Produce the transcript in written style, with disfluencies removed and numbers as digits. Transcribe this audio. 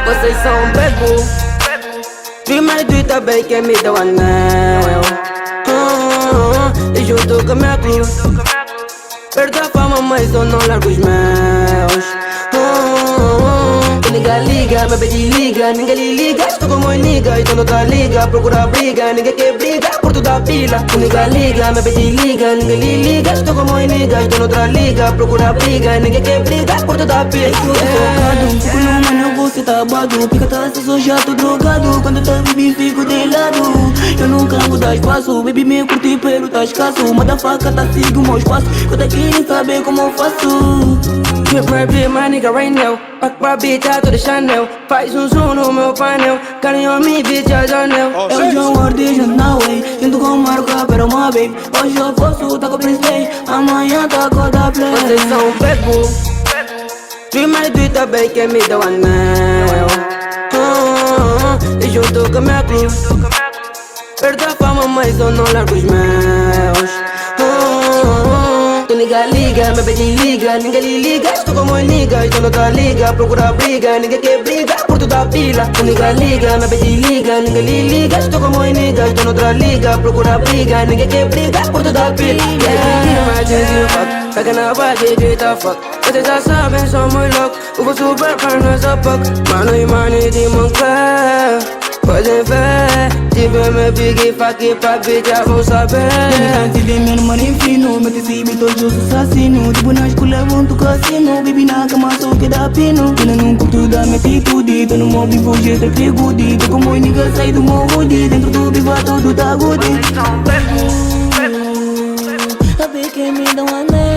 Vocês são um bebo. Primeiro e também quem me deu anel. E junto com a minha cruz perdo a fama, mas eu não largo os meus. Ninguém liga, me pede liga, ninguém lhe liga. Estou com uma nigga, então não tá liga. Procura briga, ninguém quer briga, por toda a pila. Ninguém liga, me pede liga, ninguém lhe liga. Estou com uma nigga, então não tá liga. Procura briga, ninguém quer briga, por toda a pila. Fico no mano, você tá abado. Pica tá sou jato drogado. Quando tá baby fico de lado. Eu nunca vou dar espaço. Baby me curte pelo tá escasso. Motherfucker tá seguindo o meu espaço. Quando querem saber como eu faço. Get right, my nigga right now. Pack my bitch out to the Chanel. Faz zoom no meu painel. Carry on me, bitch, a Janel. Eu já guardei já na way. Sinto com marca, pero uma babe. Hoje eu posso tá com Prince Play. Amanhã tá com da Play. Vocês são um bebo. Primeiro e também quem me deu anel. E junto com a minha cruz perdo a fama, mas eu não largo os meus. Ninguém liga, me pede liga, ninguém lhe liga. Estou com uma nigga, então não tá liga. Procura briga, ninguém quer briga, por toda a pila. Ninguém liga, me pede liga, ninguém lhe liga. Estou com uma nigga, então não tá liga. Procura briga, ninguém quer briga, por toda a pila. Pega na base, grita fuck. Vocês já sabem, somos loucos. Eu vou super pra nós a pouco. Mano e mano de Moncler. Podem ver, se ver me big fuck pra bitch, já vão saber. Antes de meu mano fino, me recebi todos os assassinos. Tipo na escola vão do cassino. Baby na cama só que dá pino. Eu não curto da minha atitude. Tô no meu vivo, jeito que good. Tô como nigga, sai do meu hoodie. Dentro do viva tudo tá good. A ver quem me dá um anel.